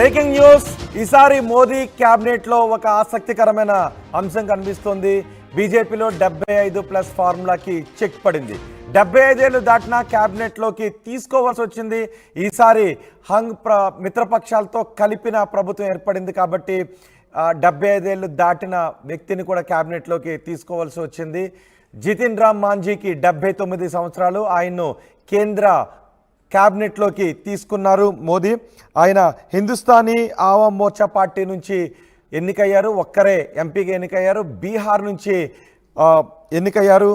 Breaking news ఈసారి Modi cabinet లో ఒక ఆసక్తికరమైన అంశం కనిపిస్తోంది. బీజేపీలో 75+ ఫార్ములాకి చెక్ పడింది. 75 ఏళ్లు దాటినా క్యాబినెట్ లోకి తీసుకోవాల్సి వచ్చింది. ఈసారి మిత్రపక్షాలతో కలిపిన ప్రభుత్వం ఏర్పడింది కాబట్టి 75 ఏళ్లు దాటిన వ్యక్తిని కూడా క్యాబినెట్ లోకి తీసుకోవాల్సి వచ్చింది. జితిన్ రామ్ మాంఝీకి 79 సంవత్సరాలు. ఆయన్ను కేంద్ర క్యాబినెట్లోకి తీసుకున్నారు మోదీ. ఆయన హిందుస్థానీ ఆవామ్ మోర్చా పార్టీ నుంచి ఎన్నికయ్యారు, ఒక్కరే ఎంపీగా ఎన్నికయ్యారు. బీహార్ నుంచి ఎన్నికయ్యారు.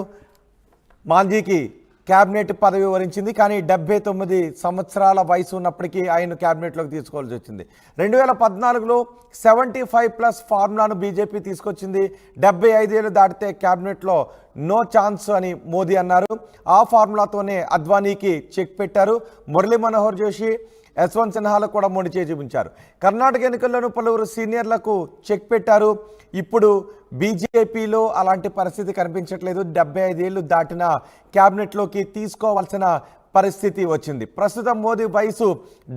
మాంఝీకి క్యాబినెట్ పదవి వరించింది, కానీ 79 సంవత్సరాల వయసు ఉన్నప్పటికీ ఆయన క్యాబినెట్లోకి తీసుకోవాల్సి వచ్చింది. 2014లో 75+ ఫార్ములాను బీజేపీ తీసుకొచ్చింది. 75 ఏళ్ళు దాటితే క్యాబినెట్లో నో ఛాన్స్ అని మోదీ అన్నారు. ఆ ఫార్ములాతోనే అద్వానీకి చెక్ పెట్టారు. మురళీ మనోహర్ జోషి, యశ్వంత్ సిన్హాలకు కూడా మొండి చేయి చూపించారు. కర్ణాటక ఎన్నికల్లోనూ పలువురు సీనియర్లకు చెక్ పెట్టారు. ఇప్పుడు బీజేపీలో అలాంటి పరిస్థితి కనిపించట్లేదు. 75 ఏళ్ళు దాటిన క్యాబినెట్లోకి తీసుకోవాల్సిన పరిస్థితి వచ్చింది. ప్రస్తుతం మోదీ వయసు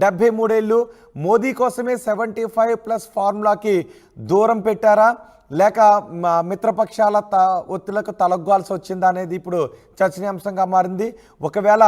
73 ఏళ్ళు. మోదీ కోసమే 75+ ఫార్ములాకి దూరం పెట్టారా, లేక మిత్రపక్షాల ఒత్తిళ్లకు తలగ్గాల్సి వచ్చిందా అనేది ఇప్పుడు చర్చనీయాంశంగా మారింది. ఒకవేళ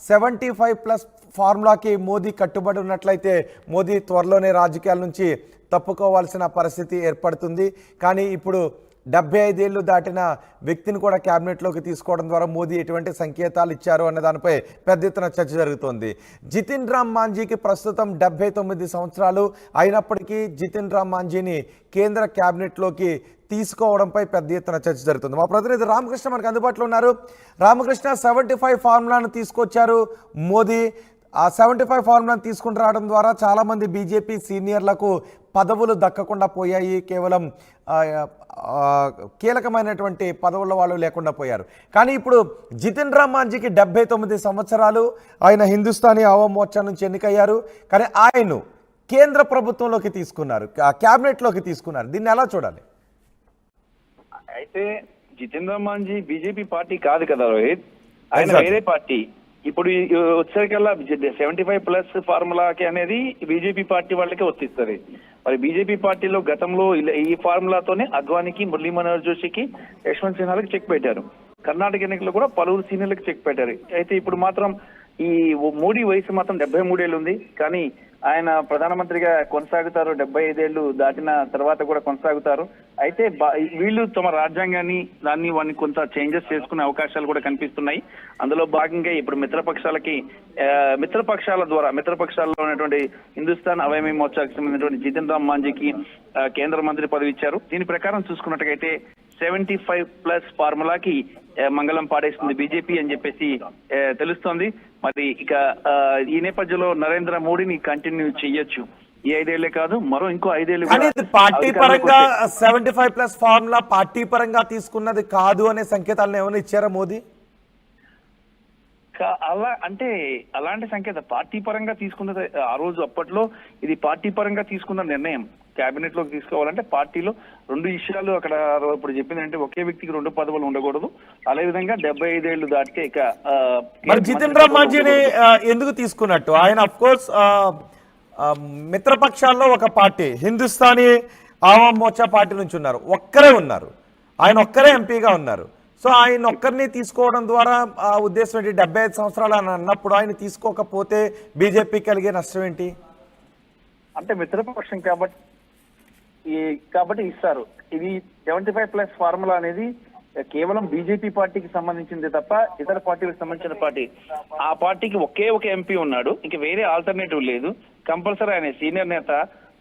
75+ ఫార్ములాకి మోదీ కట్టుబడి ఉన్నట్లయితే మోదీ త్వరలోనే రాజకీయాల నుంచి తప్పుకోవాల్సిన పరిస్థితి ఏర్పడుతుంది. కానీ ఇప్పుడు 75 ఏళ్ళు దాటిన వ్యక్తిని కూడా క్యాబినెట్లోకి తీసుకోవడం ద్వారా మోదీ ఎటువంటి సంకేతాలు ఇచ్చారు అనే దానిపై పెద్ద ఎత్తున చర్చ జరుగుతోంది. జితిన్ రామ్ మాంఝీకి ప్రస్తుతం 79 సంవత్సరాలు అయినప్పటికీ జితిన్ రామ్ మాంఝీని కేంద్ర క్యాబినెట్లోకి తీసుకోవడంపై పెద్ద ఎత్తున చర్చ జరుగుతుంది. మా ప్రతినిధి రామకృష్ణ మనకు అందుబాటులో ఉన్నారు. రామకృష్ణ, 75 ఫార్ములాను తీసుకొచ్చారు మోదీ. ఆ 75 ఫార్ములాను తీసుకుని రావడం ద్వారా చాలామంది బీజేపీ సీనియర్లకు పదవులు దక్కకుండా పోయాయి. కేవలం కీలకమైనటువంటి పదవుల వాళ్ళు లేకుండా పోయారు. కానీ ఇప్పుడు జితిన్ రామ్ మాంఝీకి 79 సంవత్సరాలు. ఆయన హిందుస్థానీ ఆవామ్ మోర్చా నుంచి ఎన్నికయ్యారు. కానీ ఆయన్ను కేంద్ర ప్రభుత్వంలోకి తీసుకున్నారు, క్యాబినెట్లోకి తీసుకున్నారు. దీన్ని ఎలా చూడాలి? అయితే జితిన్ రామ్ మాంఝీ బీజేపీ పార్టీ కాదు కదా రోహిత్, ఆయన వేరే పార్టీ. ఇప్పుడు వచ్చేసరికల్లా 75+ ఫార్ములాకి అనేది బీజేపీ పార్టీ వాళ్ళకే వర్తిస్తుంది. మరి బీజేపీ పార్టీలో గతంలో ఈ ఫార్ములాతోనే అద్వానీకి, మురళీ మనోహర్ జోషికి, యశ్వంత్ సిన్హాలకు చెక్ పెట్టారు. కర్ణాటక ఎన్నికల్లో కూడా పలువురు సీనియర్లకు చెక్ పెట్టారు. అయితే ఇప్పుడు మాత్రం ఈ మోడీ వయసు మాత్రం 73 ఏళ్ళు ఉంది. కానీ ఆయన ప్రధానమంత్రిగా కొనసాగుతారు. 75 ఏళ్ళు దాటిన తర్వాత కూడా కొనసాగుతారు. అయితే వీళ్ళు తమ రాజ్యాంగాన్ని వాడిని కొంత చేంజెస్ చేసుకునే అవకాశాలు కూడా కనిపిస్తున్నాయి. అందులో భాగంగా ఇప్పుడు మిత్రపక్షాల్లో ఉన్నటువంటి హిందుస్థాన్ అవామీ మోర్చాకు సంబంధించినటువంటి జితిన్ రామ్ మాంఝీకి కేంద్ర మంత్రి పదవి ఇచ్చారు. దీని ప్రకారం చూసుకున్నట్టుగైతే 75+ ఫార్ములాకి మంగళం పాడేస్తుంది బీజేపీ అని చెప్పేసి తెలుస్తోంది. మరి ఇక ఈ నేపథ్యంలో నరేంద్ర మోడీని కంటిన్యూ చెయ్యొచ్చు. ఈ 5 ఏళ్లే కాదు, మరో ఇంకో 5 ఏళ్ళు. పార్టీ పరంగా 75+ ఫార్ములా పార్టీ పరంగా తీసుకున్నది కాదు అనే సంకేతాలను ఏమైనా ఇచ్చారా మోదీ? అలా అంటే అలాంటి సంకేతం పార్టీ పరంగా తీసుకున్నది. ఆ రోజు అప్పట్లో ఇది పార్టీ పరంగా తీసుకున్న నిర్ణయం. క్యాబినెట్ లోకి తీసుకోవాలంటే పార్టీలో 2 విషయాలు అక్కడ ఇప్పుడు చెప్పిందంటే ఒకే వ్యక్తికి 2 పదవులు ఉండకూడదు. అదే విధంగా 75 ఏళ్ళు దాటితే ఇక జితిన్ రామ్ మాంఝీని ఎందుకు తీసుకున్నట్టు? ఆయన అఫ్ కోర్స్ మిత్రపక్షాల్లో ఒక పార్టీ హిందుస్థానీ ఆవామ్ మోర్చా పార్టీ నుంచి ఉన్నారు, ఆయన ఒక్కరే ఎంపీగా ఉన్నారు. సో ఆయన ఒక్కరిని తీసుకోవడం ద్వారా ఆ ఉద్దేశం ఏంటి? 75 సంవత్సరాలు అని అన్నప్పుడు ఆయన తీసుకోకపోతే బీజేపీ కలిగే నష్టం ఏంటి? అంటే మిత్రపక్షం కాబట్టి ఇస్తారు. ఇది 75+ ఫార్ములా అనేది కేవలం బీజేపీ పార్టీకి సంబంధించింది తప్ప ఇతర పార్టీలకు సంబంధించిన పార్టీ. ఆ పార్టీకి ఒక ఎంపీ ఉన్నాడు, ఇంక వేరే ఆల్టర్నేటివ్ లేదు. కంపల్సరీ ఆయన సీనియర్ నేత,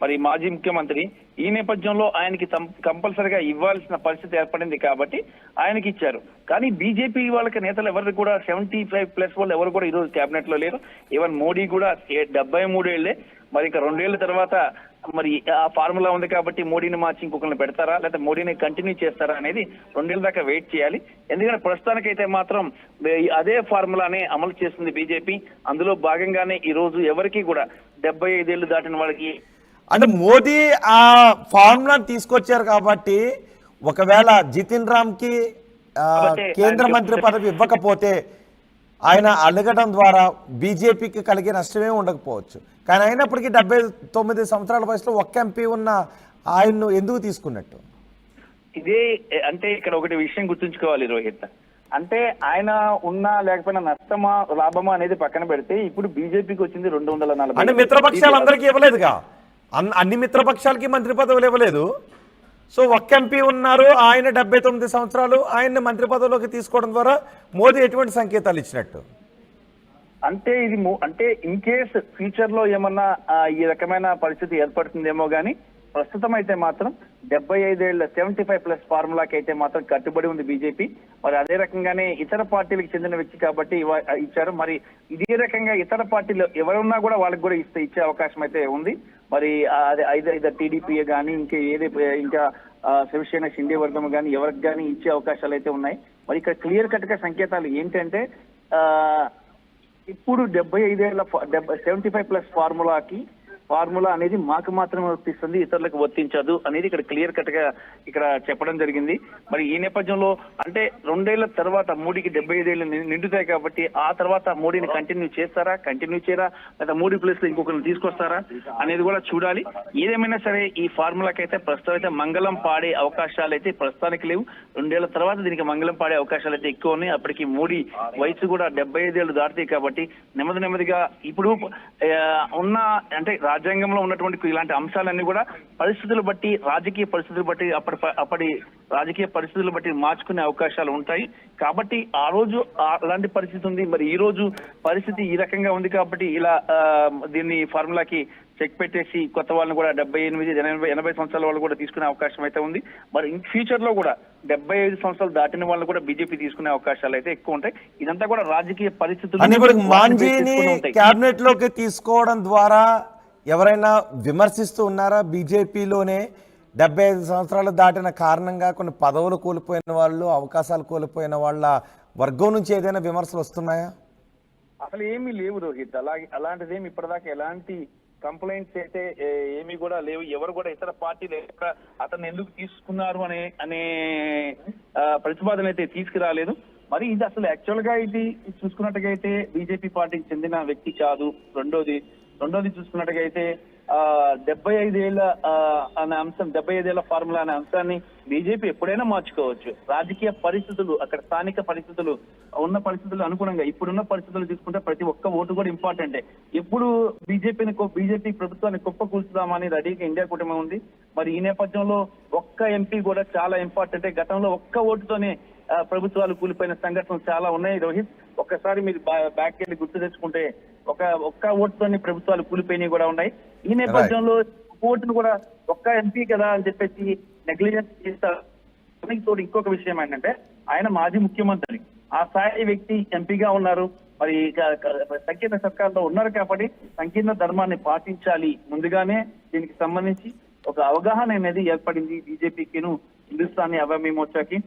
మరి మాజీ ముఖ్యమంత్రి. ఈ నేపథ్యంలో ఆయనకి కంపల్సరీగా ఇవ్వాల్సిన పరిస్థితి ఏర్పడింది కాబట్టి ఆయనకి ఇచ్చారు. కానీ బీజేపీ వాళ్ళకి నేతలు ఎవరు కూడా 75+ వాళ్ళు ఎవరు కూడా ఈరోజు క్యాబినెట్ లో లేరు. ఈవెన్ మోడీ కూడా 73 ఏళ్లే. మరి ఇక 2 ఏళ్ల తర్వాత మరి ఆ ఫార్ములా ఉంది కాబట్టి మోడీని మార్చి ఇంకొకరిని పెడతారా, లేకపోతే మోడీని కంటిన్యూ చేస్తారా అనేది 2 ఏళ్ల దాకా వెయిట్ చేయాలి. ఎందుకంటే ప్రస్తుతానికైతే మాత్రం అదే ఫార్ములానే అమలు చేస్తుంది బీజేపీ. అందులో భాగంగానే ఈ రోజు ఎవరికి కూడా 75 ఏళ్లు దాటిన వాళ్ళకి అంటే మోదీ ఆ ఫార్ములాను తీసుకొచ్చారు కాబట్టి ఒకవేళ జితిన్ రామ్ కి కేంద్ర మంత్రి పదవి ఇవ్వకపోతే ఆయన అడగడం ద్వారా బీజేపీకి కలిగే నష్టమే ఉండకపోవచ్చు. కానీ అయినప్పటికీ 79 సంవత్సరాల వయసులో ఒక్క ఎంపీ ఉన్న ఆయన్ను ఎందుకు తీసుకున్నట్టు? ఇదే అంటే ఇక్కడ ఒకటి విషయం గుర్తుంచుకోవాలి రోహిత్. అంటే ఆయన ఉన్నా లేకపోయినా నష్టమా లాభమా అనేది పక్కన పెడితే ఇప్పుడు బీజేపీకి వచ్చింది 240. అంటే మిత్రపక్షాలు అందరికీ ఇవ్వలేదుగా, అన్ని మిత్రపక్షాలకి మంత్రి పదవులు ఇవ్వలేదు. సో ఒక్క ఎంపీ ఉన్నారు, ఆయన 79 సంవత్సరాలు, ఆయన్ని మంత్రి పదవిలోకి తీసుకోవడం ద్వారా మోదీ ఎటువంటి సంకేతాలు ఇచ్చినట్టు? అంటే ఇది అంటే ఇన్ కేస్ ఫ్యూచర్ లో ఏమన్నా ఈ రకమైన పరిస్థితి ఏర్పడుతుందేమో గానీ ప్రస్తుతం అయితే మాత్రం 75 ఏళ్ల 75+ ఫార్ములాకి అయితే మాత్రం కట్టుబడి ఉంది బీజేపీ. మరి అదే రకంగానే ఇతర పార్టీలకు చెందిన వ్యక్తి కాబట్టి ఇచ్చారు. మరి ఇదే రకంగా ఇతర పార్టీలు ఎవరున్నా కూడా వాళ్ళకి కూడా ఇచ్చే అవకాశం అయితే ఉంది. మరి ఐదర్ టీడీపీ కానీ ఇంకా శివసేన షిండే వర్గం కానీ ఎవరికి కానీ ఇచ్చే అవకాశాలు అయితే ఉన్నాయి. మరి ఇక్కడ క్లియర్ కట్ గా సంకేతాలు ఏంటంటే ఇప్పుడు 75 ఏళ్ల 75+ ఫార్ములా అనేది మాకు మాత్రమే వర్తిస్తుంది, ఇతరులకు వర్తించదు అనేది ఇక్కడ క్లియర్ కట్ గా ఇక్కడ చెప్పడం జరిగింది. మరి ఈ నేపథ్యంలో అంటే 2 ఏళ్ల తర్వాత మోడీకి 75 ఏళ్ళు నిండుతాయి కాబట్టి ఆ తర్వాత మోడీని కంటిన్యూ చేయరా లేదా మోడీ ప్లేస్ లో ఇంకొకరిని తీసుకొస్తారా అనేది కూడా చూడాలి. ఏదేమైనా సరే ఈ ఫార్ములాకి అయితే ప్రస్తుతం అయితే మంగళం పాడే అవకాశాలు అయితే ప్రస్తుతానికి లేవు. 2 ఏళ్ల తర్వాత దీనికి మంగళం పాడే అవకాశాలు అయితే ఎక్కువ ఉన్నాయి. అప్పటికి మోడీ వయసు కూడా 75 ఏళ్ళు దాటుతాయి కాబట్టి నెమ్మదిగా ఇప్పుడు ఉన్న అంటే రాజ్యాంగంలో ఉన్నటువంటి ఇలాంటి అంశాలన్నీ కూడా పరిస్థితులు బట్టి రాజకీయ పరిస్థితులు బట్టి అప్పటి రాజకీయ పరిస్థితులు బట్టి మార్చుకునే అవకాశాలు ఉంటాయి. కాబట్టి ఆ రోజు అలాంటి పరిస్థితి ఉంది. మరి ఈ రోజు పరిస్థితి ఈ రకంగా ఉంది కాబట్టి ఇలా దీన్ని ఫార్ములాకి చెక్ పెట్టేసి కొత్త వాళ్ళని కూడా 78, 80 సంవత్సరాల వాళ్ళు కూడా తీసుకునే అవకాశం అయితే ఉంది. మరి ఫ్యూచర్ లో కూడా 75 సంవత్సరాలు దాటిన వాళ్ళు కూడా బీజేపీ తీసుకునే అవకాశాలు అయితే ఎక్కువ ఉంటాయి. ఇదంతా కూడా రాజకీయ పరిస్థితులు మాంజీని కేబినెట్ లోకి తీసుకోవడం ద్వారా ఎవరైనా విమర్శిస్తూ ఉన్నారా? బీజేపీలోనే 75 సంవత్సరాలు దాటిన కారణంగా కొన్ని పదవులు కోల్పోయిన వాళ్ళు, అవకాశాలు కోల్పోయిన వాళ్ళ వర్గం నుంచి ఏదైనా విమర్శలు వస్తున్నాయా? అసలు ఏమీ లేవు రోహిత్. అలాంటిదేమి ఇప్పటిదాకా ఎలాంటి కంప్లైంట్స్ అయితే ఏమీ కూడా లేవు. ఎవరు కూడా ఇతర పార్టీలు అతన్ని ఎందుకు తీసుకున్నారు అనే ప్రతిపాదన అయితే తీసుకురాలేదు. మరి ఇది అసలు యాక్చువల్ గా ఇది చూసుకున్నట్టుగా అయితే బీజేపీ పార్టీకి చెందిన వ్యక్తి కాదు. రెండోది చూసుకున్నట్టుగా అయితే 75 ఏళ్ల అనే అంశం, 75 ఏళ్ల ఫార్ములా అనే అంశాన్ని బీజేపీ ఎప్పుడైనా మార్చుకోవచ్చు. రాజకీయ పరిస్థితులు, అక్కడ స్థానిక పరిస్థితులు, ఉన్న పరిస్థితులు అనుగుణంగా ఇప్పుడున్న పరిస్థితులు తీసుకుంటే ప్రతి ఒక్క ఓటు కూడా ఇంపార్టెంటే. ఎప్పుడు బీజేపీ ప్రభుత్వాన్ని కుప్పకూల్చుదామని రెడీగా ఇండియా కూటమి ఉంది. మరి ఈ నేపథ్యంలో ఒక్క ఎంపీ కూడా చాలా ఇంపార్టెంటే. గతంలో ఒక్క ఓటుతోనే ప్రభుత్వాలు కూలిపోయిన సంఘటనలు చాలా ఉన్నాయి రోహిత్. ఒక్కసారి మీరు బ్యాక్ వెళ్ళి గుర్తు తెచ్చుకుంటే ఒక్క ఓటుతోనే ప్రభుత్వాలు కూలిపోయినవి కూడా ఉన్నాయి. ఈ నేపథ్యంలో ఓటును కూడా ఒక్క ఎంపీ కదా అని చెప్పేసి నెగ్లిజెన్స్ చేస్తారు. తోడు ఇంకొక విషయం ఏంటంటే ఆయన మాజీ ముఖ్యమంత్రి, ఆ స్థాయి వ్యక్తి ఎంపీగా ఉన్నారు. మరి సంకీర్ణ సర్కార్లో ఉన్నారు కాబట్టి సంకీర్ణ ధర్మాన్ని పాటించాలి. ముందుగానే దీనికి సంబంధించి ఒక అవగాహన అనేది ఏర్పడింది బీజేపీకిను హిందుస్థానీ అవామీ మోర్చాకి.